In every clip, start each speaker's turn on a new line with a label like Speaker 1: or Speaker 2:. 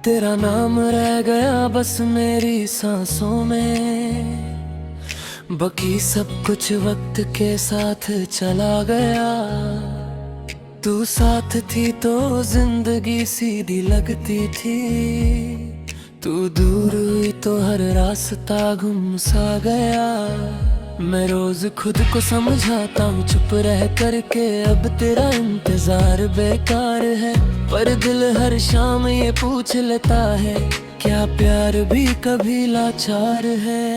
Speaker 1: तेरा नाम रह गया बस मेरी सांसों में, बाकी सब कुछ वक्त के साथ चला गया। तू साथ थी तो जिंदगी सीधी लगती थी, तू दूर हुई तो हर रास्ता गुम सा गया। मैं रोज खुद को समझाता हूँ चुप रह करके, अब तेरा इंतजार बेकार है। पर दिल हर शाम ये पूछ लेता है, क्या प्यार भी कभी लाचार है।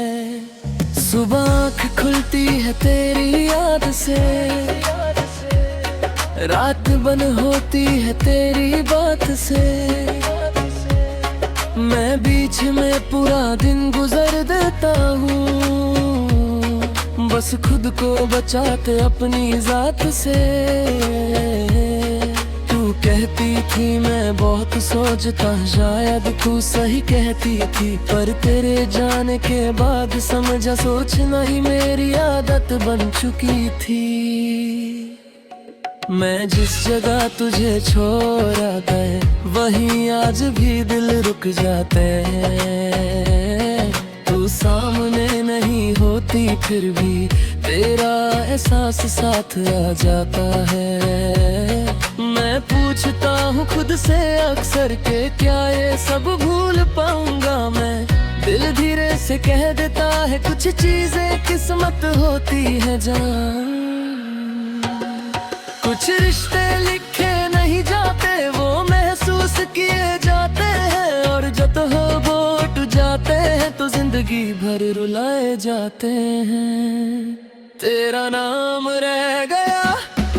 Speaker 1: सुबह आँख खुलती है तेरी याद से, रात बन होती है तेरी बात से। मैं बीच में पूरा दिन गुजर देता हूँ, बस खुद को बचाते अपनी जात से। तू कहती थी मैं बहुत सोचता, शायद तू सही कहती थी। पर तेरे जाने के बाद समझा सोचना ही मेरी आदत बन चुकी थी। मैं जिस जगह तुझे छोड़ गए वहीं आज भी दिल रुक जाते हैं। तू सामने नहीं होती फिर भी तेरा एहसास साथ आ जाता है। मैं पूछता हूँ खुद से अक्सर के, क्या ये सब भूल पाऊंगा मैं। दिल धीरे से कह देता है कुछ चीजें किस्मत होती है जान। कुछ रिश्ते लिखे नहीं जाते, वो महसूस किए जाते हैं। और जब हो वो टूट जाते हैं तो जिंदगी भर रुलाए जाते हैं। तेरा नाम रह गया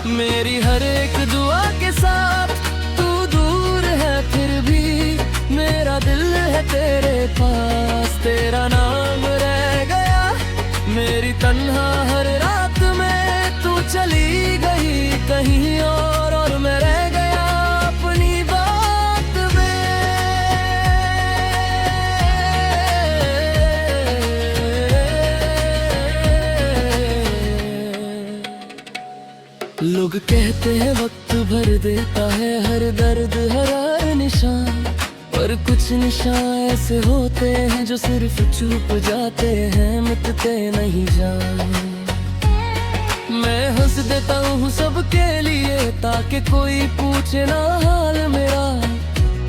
Speaker 1: मेरी हर एक दुआ के साथ, तू दूर है फिर भी मेरा दिल है तेरे पास। तेरा नाम रह गया मेरी तन्हा हर रात में, तू चली गई कहीं और मैं रह गया अपनी बात में। लोग कहते हैं वक्त भर देता है हर दर्द हर निशान, पर कुछ निशान ऐसे होते हैं जो सिर्फ चुप जाते हैं, मिटते नहीं जान। मैं हंस देता हूँ सबके लिए ताकि कोई पूछे ना हाल मेरा,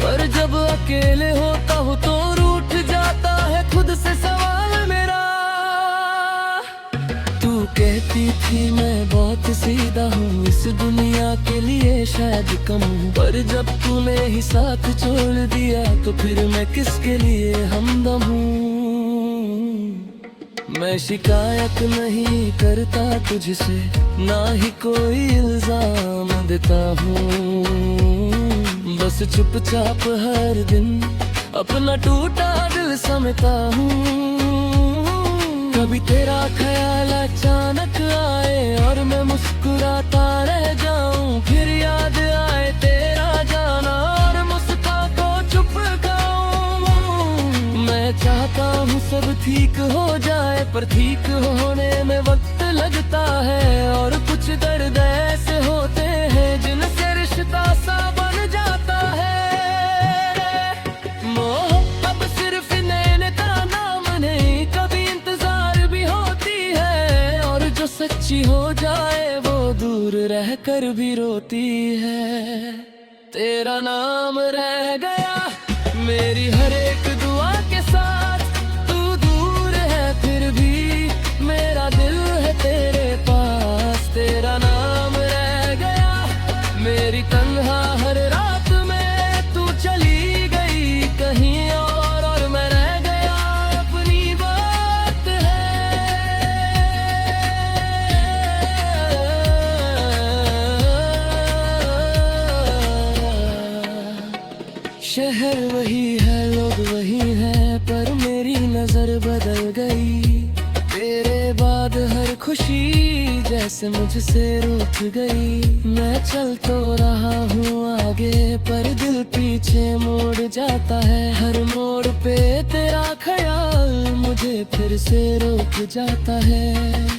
Speaker 1: पर जब अकेले होता हूँ तो रूठ जाता है खुद से सवाल मेरा। तू कहती थी मैं बहुत सीधा हूँ, इस दुनिया के लिए शायद कम हूँ। पर जब तूने ही साथ छोड़ दिया तो फिर मैं किसके लिए हमदम हूँ। मैं शिकायत नहीं करता तुझसे, ना ही कोई इल्जाम देता हूँ। बस चुपचाप हर दिन अपना टूटा दिल समझता हूँ। कभी तेरा ख्याल अचानक आए और मैं मुस्कुराता रह जाऊं, फिर याद आए तेरा जाना और मुस्का को चुप गाऊं। मैं चाहता हूँ सब ठीक हो जाए, पर ठीक होने में वक्त लगता है। और कुछ दर्द ऐसे होते हैं जिनसे रिश्ता सा बन जाता है। मोहब्बत सिर्फ नैन का नाम नहीं, कभी इंतजार भी होती है। और जो सच्ची हो जाए वो दूर रह कर भी रोती है। तेरा नाम रह गया मेरी हर एक दुआ के साथ, तू दूर है फिर भी मेरा दिल है तेरे पास। तेरा नाम रह गया मेरी तन्हा हर रात में, तू चली गई कहीं और मैं रह गया अपनी बात है। शहर वही है लोग वही है, पर मेरी नजर बदल गई। तेरे बाद हर खुशी जैसे मुझसे रूठ गई। मैं चल तो रहा हूँ आगे पर दिल पीछे मुड़ जाता है। हर मोड़ पे तेरा ख्याल मुझे फिर से रोक जाता है।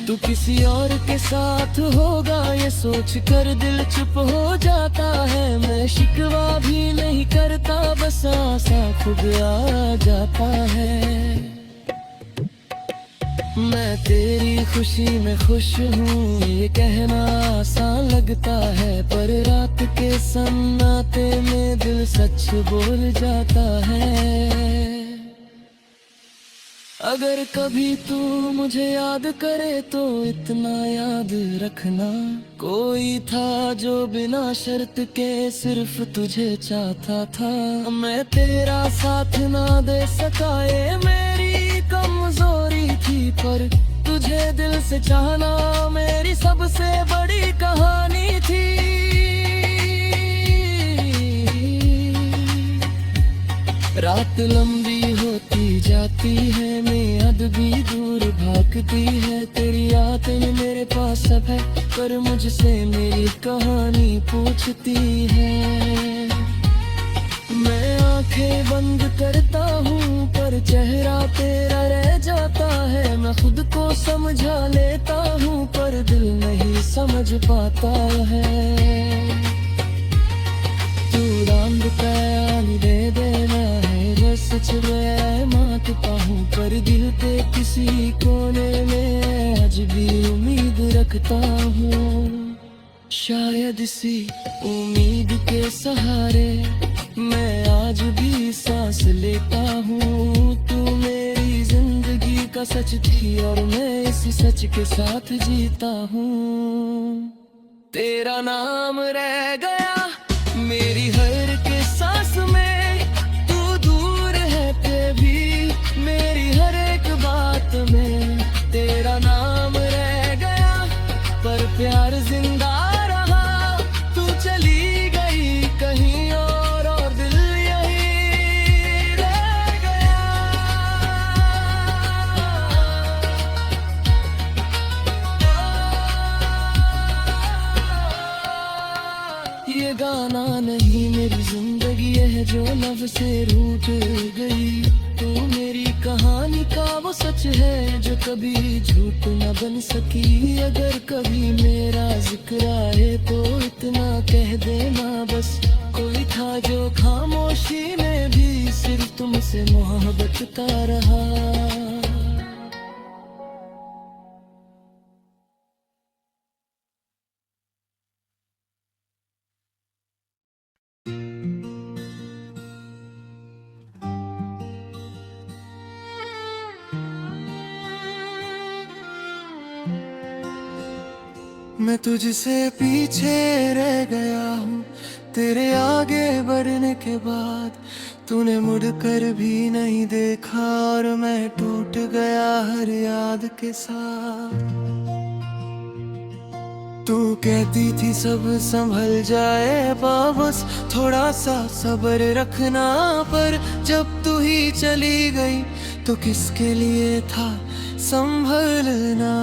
Speaker 1: तू किसी और के साथ होगा ये सोच कर दिल चुप हो जाता है। मैं शिकवा भी नहीं करता, बस आसा खुद आ जाता है। मैं तेरी खुशी में खुश हूँ ये कहना आसान लगता है, पर रात के सन्नाटे में दिल सच बोल जाता है। अगर कभी तू मुझे याद करे तो इतना याद रखना, कोई था जो बिना शर्त के सिर्फ तुझे चाहता था। मैं तेरा साथ ना दे सका ये मेरी कमजोरी थी, पर तुझे दिल से चाहना मेरी सबसे बड़ी कहानी थी। रात लंबी होती जाती है, मियाद भी दूर भागती है। तेरी यादें मेरे पास सब है, पर मुझसे मेरी कहानी पूछती है। मैं आंखें बंद करता हूँ पर चेहरा तेरा रह जाता है। मैं खुद को समझा लेता हूँ पर दिल नहीं समझ पाता है। तू राम बताया दे देना है जो सच में मानता हूँ, पर दिल के किसी कोने में आज भी उम्मीद रखता हूँ। शायद इसी उम्मीद के सहारे मैं आज भी सांस लेता हूँ। तू मेरी जिंदगी का सच थी और मैं इसी सच के साथ जीता हूँ। तेरा नाम रह गया मेरी हर के सांस में, तू दूर है ते भी मेरी हर एक बात में। तेरा नाम रह गया पर प्यार जिंदा रहा। तू चली गई कहीं और दिल यहीं रह गया। ये गाना नहीं मेरी जिंदगी है जो लव से रूठ गई। तू मेरी कहानी का वो सच है जो कभी झूठ न बन सकी। अगर कभी मेरा जिक्र आए तो इतना कह देना बस, कोई था जो खामोशी में भी सिर्फ तुमसे मोहब्बत का रहा। मैं तुझसे पीछे रह गया हूँ तेरे आगे बढ़ने के बाद। तूने मुड़कर भी नहीं देखा और मैं टूट गया हर याद के साथ। तू कहती थी सब संभल जाएगा बस थोड़ा सा सब्र रखना, पर जब तू ही चली गई तो किसके लिए था संभलना।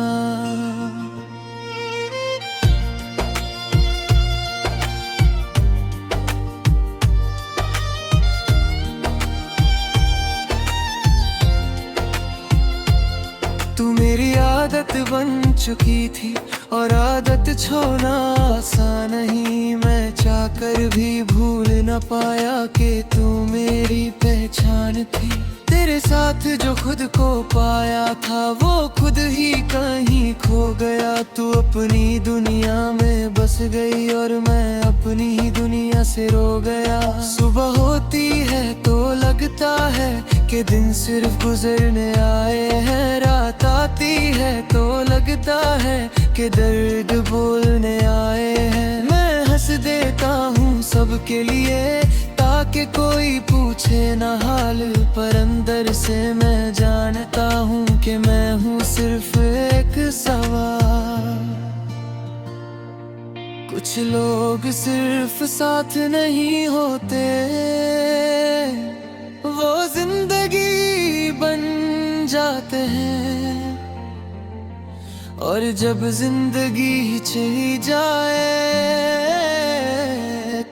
Speaker 1: तू मेरी आदत बन चुकी थी और आदत छोड़ना आसान नहीं। मैं चाहकर भी भूल न पाया कि तू मेरी पहचान थी। तेरे साथ जो खुद को पाया था वो खुद ही कहीं खो गया। तू अपनी दुनिया में बस गई और मैं अपनी ही दुनिया से रो गया। सुबह होती है तो लगता है कि दिन सिर्फ गुजरने आए हैं, रात आती है तो लगता है कि दर्द बोलने आए हैं। मैं हंस देता हूँ सबके लिए ताकि कोई पूछे ना हाल, पर अंदर से मैं जानता हूँ कि मैं हूँ सिर्फ एक सवाल। कुछ लोग सिर्फ साथ नहीं होते, वो जिंदगी बन जाते हैं। और जब जिंदगी चली जाए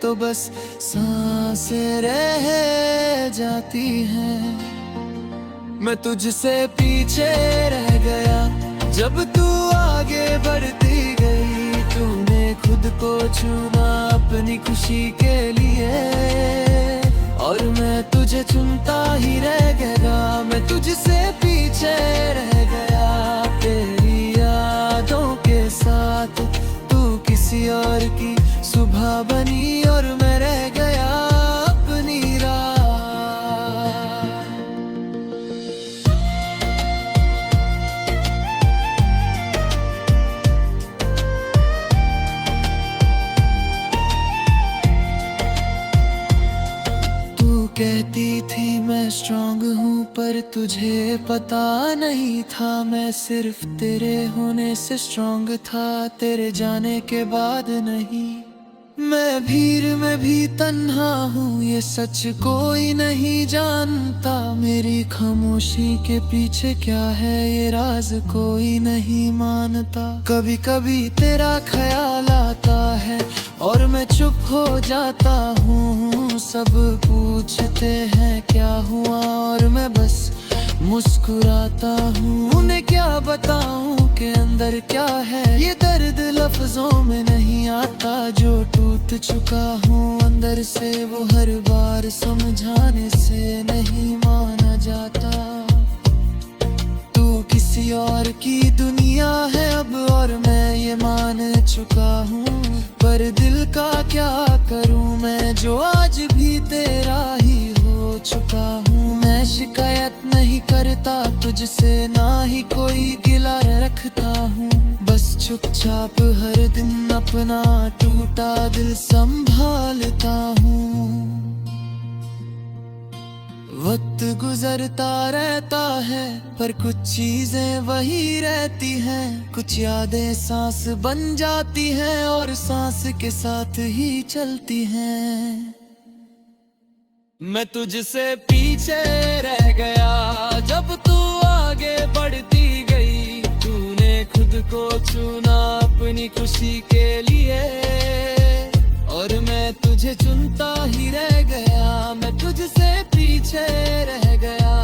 Speaker 1: तो बस सांसें रह जाती हैं। मैं तुझसे पीछे रह गया जब तू आगे बढ़ती गई। तूने खुद को चुना अपनी खुशी के लिए और मैं तुझे चुनता ही रह गया। मैं तुझसे पीछे रह गया तेरी यादों के साथ। तू किसी और की सुबह बनी और मैं रह गया अपनी रात। कहती थी मैं स्ट्रॉन्ग हूँ पर तुझे पता नहीं था मैं सिर्फ तेरे होने से स्ट्रॉन्ग था, तेरे जाने के बाद नहीं। मैं भीड़ में भी तन्हा हूँ ये सच कोई नहीं जानता। मेरी खामोशी के पीछे क्या है ये राज कोई नहीं मानता। कभी कभी तेरा ख्याल आता है और मैं चुप हो जाता हूँ। सब पूछते हैं क्या हुआ और मैं बस मुस्कुराता हूँ। उन्हें क्या बताऊँ कि अंदर क्या है ये दर्द लफ्जों में नहीं आता। जो टूट चुका हूँ अंदर से वो हर बार समझाने से नहीं माना जाता। तू किसी और की दुनिया है अब और मैं ये मान चुका हूँ। पर दिल का क्या करूँ मैं जो आज भी तेरा ही हो चुका हूँ। मैं शिकायत नहीं करता तुझसे ना ही कोई गिला रखता हूँ। बस चुपचाप हर दिन अपना टूटा दिल संभालता हूँ। वक्त गुजरता रहता है पर कुछ चीजें वही रहती हैं। कुछ यादें सांस बन जाती हैं और सांस के साथ ही चलती हैं। मैं तुझसे पीछे रह गया जब तू आगे बढ़ती गई। तूने खुद को चुना अपनी खुशी के लिए और मैं तुझे चुनता ही रह गया। मैं तुझसे पीछे रह गया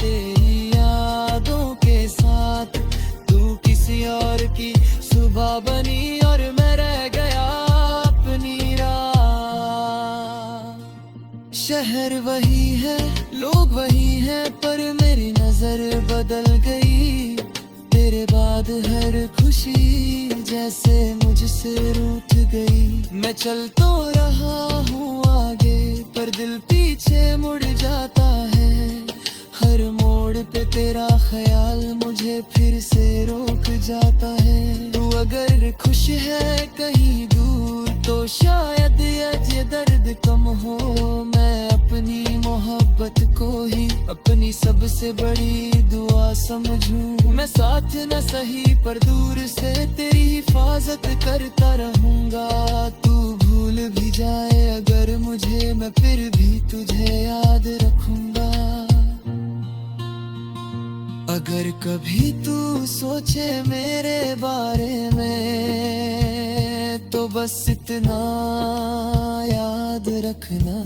Speaker 1: तेरी यादों के साथ। तू किसी और की सुबह बनी और मैं रह गया अपनी रात। शहर वही है लोग वही हैं पर मेरी नजर बदल गई। तेरे बाद हर खुशी जैसे मुझसे रूठ गई। मैं चल तो रहा हूँ आगे पर दिल पीछे मुड़ जाता है। हर मोड़ पे तेरा ख्याल मुझे फिर से रोक जाता है। तू अगर खुश है कहीं दूर तो शायद ये दर्द कम हो। मैं अपनी मोहब्बत को ही अपनी सबसे बड़ी दुआ समझूं। मैं साथ न सही पर दूर से तेरी हिफाजत करता रहूंगा। तू भूल भी जाए अगर मुझे मैं फिर भी तुझे याद रखूंगा। अगर कभी तू सोचे मेरे बारे में तो बस इतना याद रखना।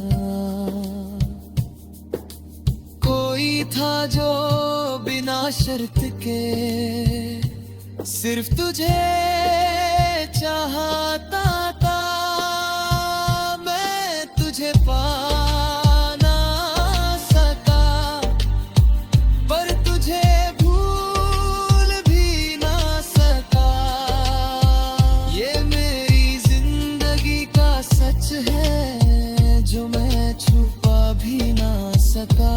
Speaker 1: कोई था जो बिना शर्त के सिर्फ तुझे चाहता था। मैं तुझे पा ना सका पर तुझे भूल भी ना सका। ये मेरी जिंदगी का सच है जो मैं छुपा भी ना सका।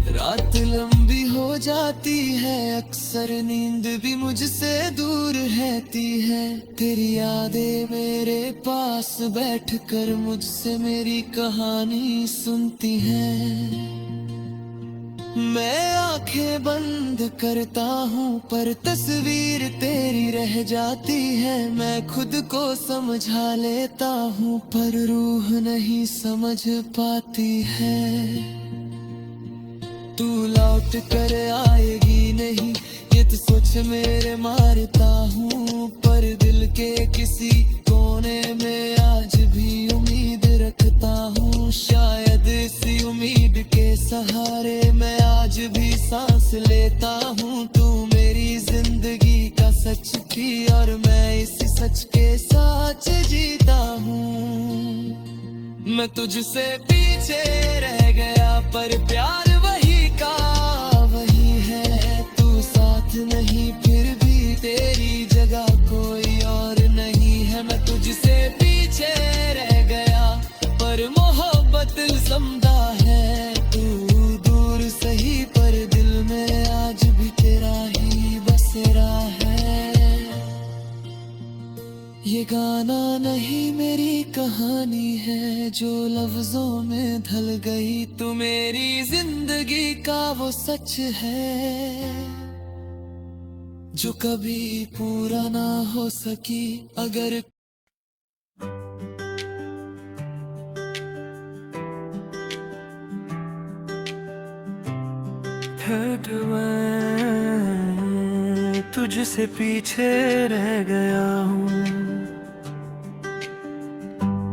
Speaker 1: रात लंबी हो जाती है अक्सर नींद भी मुझसे दूर रहती है। तेरी यादें मेरे पास बैठकर मुझसे मेरी कहानी सुनती हैं। मैं आंखें बंद करता हूँ पर तस्वीर तेरी रह जाती है। मैं खुद को समझा लेता हूँ पर रूह नहीं समझ पाती है। तू लौट कर आएगी नहीं, ये तो सोच मेरे मारता हूँ। पर दिल के किसी कोने में आज भी उम्मीद रखता हूँ। शायद इसी उम्मीद के सहारे मैं आज भी सांस लेता हूँ। तू मेरी जिंदगी का सच थी और मैं इसी सच के साथ जीता हूँ। मैं तुझसे पीछे रह गया पर प्यार वही का वही है। तू साथ नहीं फिर भी तेरी जगह कोई और नहीं है। मैं तुझसे पीछे रह गया पर मोहब्बत समझा है। तू दूर सही पर दिल में आज भी तेरा ही बसेरा है। ये गाना नहीं मेरी कहानी है जो लफ्जों में ढल गई। तू मेरी जिंदगी का वो सच है जो कभी पूरा ना हो सकी। अगर मैं तुझसे पीछे रह गया हूँ,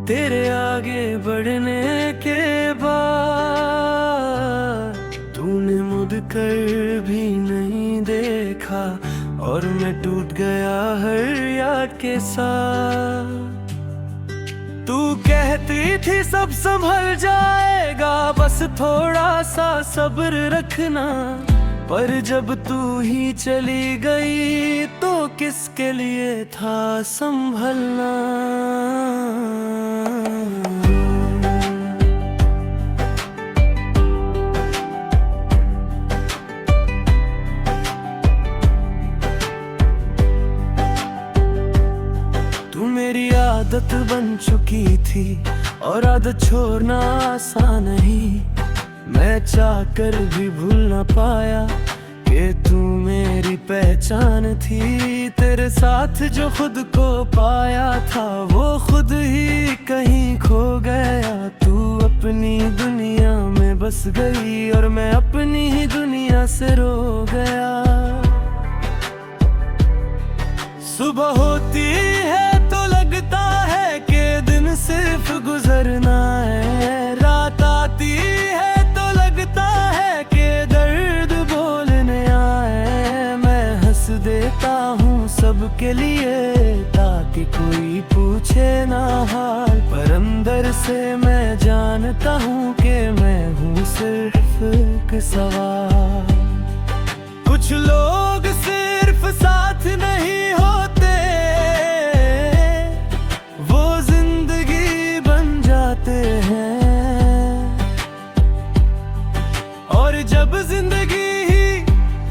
Speaker 1: तेरे आगे बढ़ने के बाद तूने मुड़ कर भी नहीं देखा और मैं टूट गया हर याद के साथ। तू कहती थी सब संभल जाएगा, बस थोड़ा सा सब्र रखना। पर जब तू ही चली गई तो किसके लिए था संभलना। तू मेरी आदत बन चुकी थी और आदत छोड़ना आसान नहीं। मैं चाहकर भी भूल ना पाया कि तू मेरी पहचान थी। तेरे साथ जो खुद को पाया था वो खुद ही कहीं खो गया। तू अपनी दुनिया में बस गई और मैं अपनी ही दुनिया से रो गया। सुबह होती है तो लगता है कि दिन सिर्फ गुजरना है। रात आती है तो लगता है कि दर्द बोलने आए। मैं हंस देता हूँ सबके लिए ताकि कोई पूछे ना हाल। पर अंदर से मैं जानता हूँ कि मैं हूँ सिर्फ एक सवाल। कुछ लोग सिर्फ साथ नहीं होते, वो जिंदगी बन जाते हैं। और जब जिंदगी ही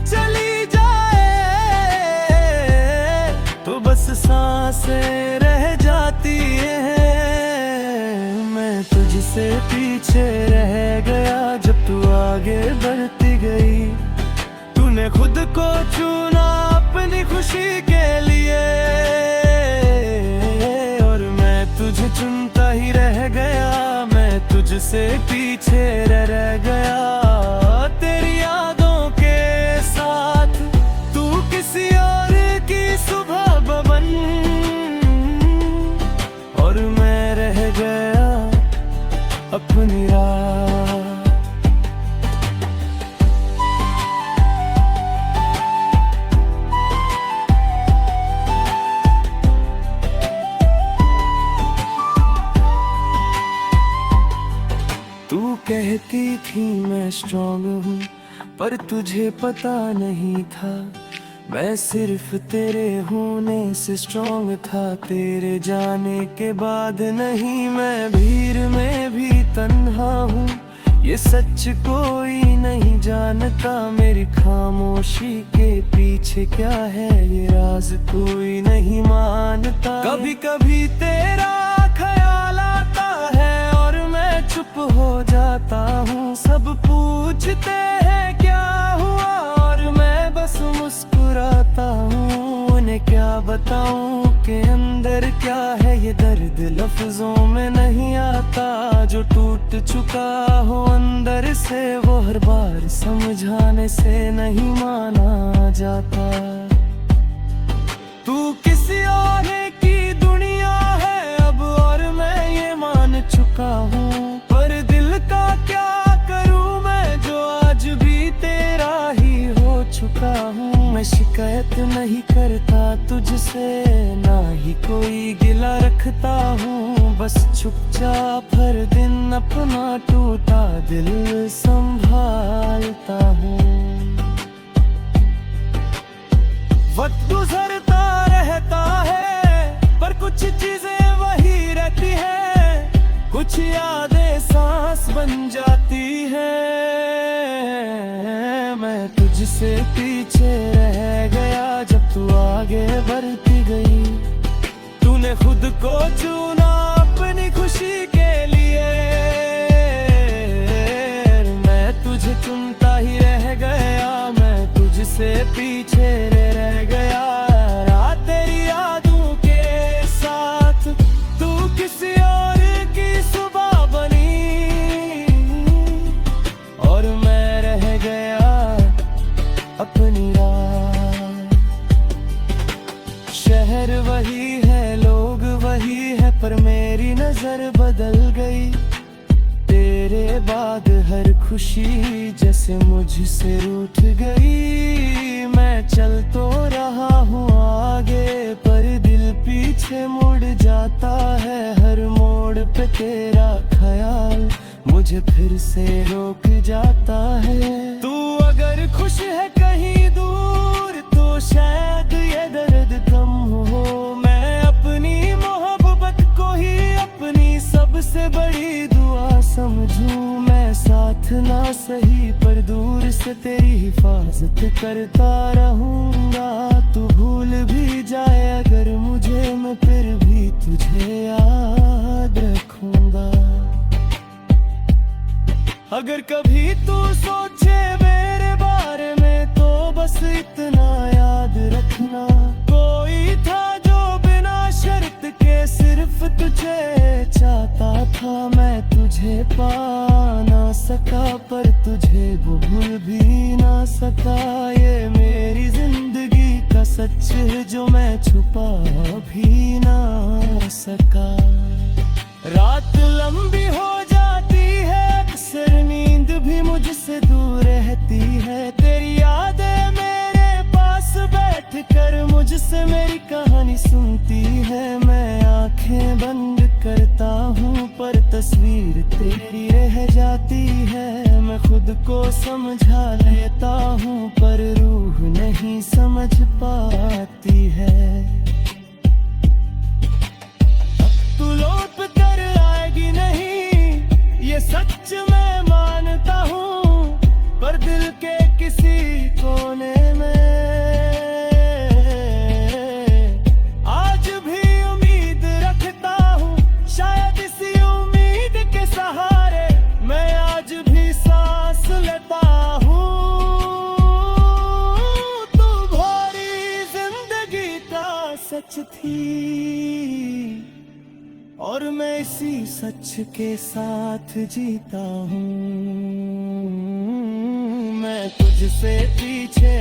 Speaker 1: चली जाए तो बस सांसें रह जाती हैं। मैं तुझसे पीछे रह गया जब तू आगे बढ़ती गई। तूने खुद को चुना अपनी खुशी के लिए और मैं तुझे चुनता ही रह गया। मैं तुझसे पीछे रह गया तेरी यादों के साथ। तू किसी और की सुबह बन और मैं रह गया अपनी रात। तू कहती थी मैं स्ट्रॉन्ग हूँ पर तुझे पता नहीं था मैं सिर्फ तेरे होने से स्ट्रॉन्ग था। तेरे जाने के बाद नहीं मैं भीड़ में भी तन्हा हूँ। ये सच कोई नहीं जानता मेरी खामोशी के पीछे क्या है ये राज कोई नहीं मानता। कभी कभी तेरा ख्याल आता है और मैं चुप हो जाता हूँ। सब पूछते हैं क्या हुआ और मैं बस मुस्कुराता हूँ। उन्हें क्या बताऊँ कि अंदर क्या है ये दर्द लफ्जों में नहीं आता। जो टूट टूट चुका हूँ अंदर से, वो हर बार समझाने से नहीं माना जाता। तू किसी और की दुनिया है अब और मैं ये मान चुका हूँ, पर दिल का क्या करूँ मैं जो आज भी तेरा ही हो चुका हूँ। मैं शिकायत नहीं करता तुझसे, ना ही कोई गिला रखता हूँ, बस चुपचाप हर दिन अपना टूटा दिल संभालता हूँ। वक्त गुजरता रहता है पर कुछ चीजें वही रहती है, कुछ यादें सांस बन जाती है। मैं तुझसे पीछे रह गया जब तू आगे बढ़ती गई, तूने खुद को चुना अपनी खुशी के लिए, मैं तुझे चुनता ही रह गया, मैं तुझसे पीछे रह गया। रात तेरी यादों के साथ तू किसी और की सुबह बनी, और मैं रह गया अपनी रात। शहर वही है, लोग वही है, पर मेरी नजर बदल गई। तेरे बाद हर खुशी जैसे मुझसे रूठ गई। मैं चल तो रहा हूँ आगे पर दिल पीछे मुड़ जाता है, हर मोड़ पे तेरा ख्याल मुझे फिर से रोक जाता है। तू अगर खुश है कहीं दूर तो शायद ये दर्द कम हो, मैं अपनी मोहब्बत को ही अपनी सबसे बड़ी दुआ समझूं। मैं साथ ना सही पर दूर से तेरी हिफाजत करता रहूंगा, तू भूल भी जाए अगर मुझे मैं फिर भी तुझे याद रखूंगा। अगर कभी तू सोचे मेरे बारे में तो बस इतना याद रखना, कोई था जो बिना शर्त के सिर्फ तुझे चाहता था। मैं तुझे पा ना सका पर तुझे वो भूल भी ना सका, ये मेरी जिंदगी का सच है जो मैं छुपा भी ना सका। रात लंबी हो जाती है, अक्सर नींद भी मुझसे दूर रहती है, तेरी यादें मेरे पास बैठ कर मुझसे मेरी कहानी सुनती है। मैं आंखें बंद करता हूँ पर तस्वीर तेरी रह जाती है, मैं खुद को समझा लेता हूँ पर रूह नहीं समझ पाती है। तू लौट कर आएगी नहीं ये सच मैं मानता हूँ, पर दिल के किसी कोने में आज भी उम्मीद रखता हूँ, शायद इसी उम्मीद के सहारे मैं आज भी सांस लेता हूँ। तू भरी जिंदगी का सच थी और मैं इसी सच के साथ जीता हूँ। मैं तुझसे पीछे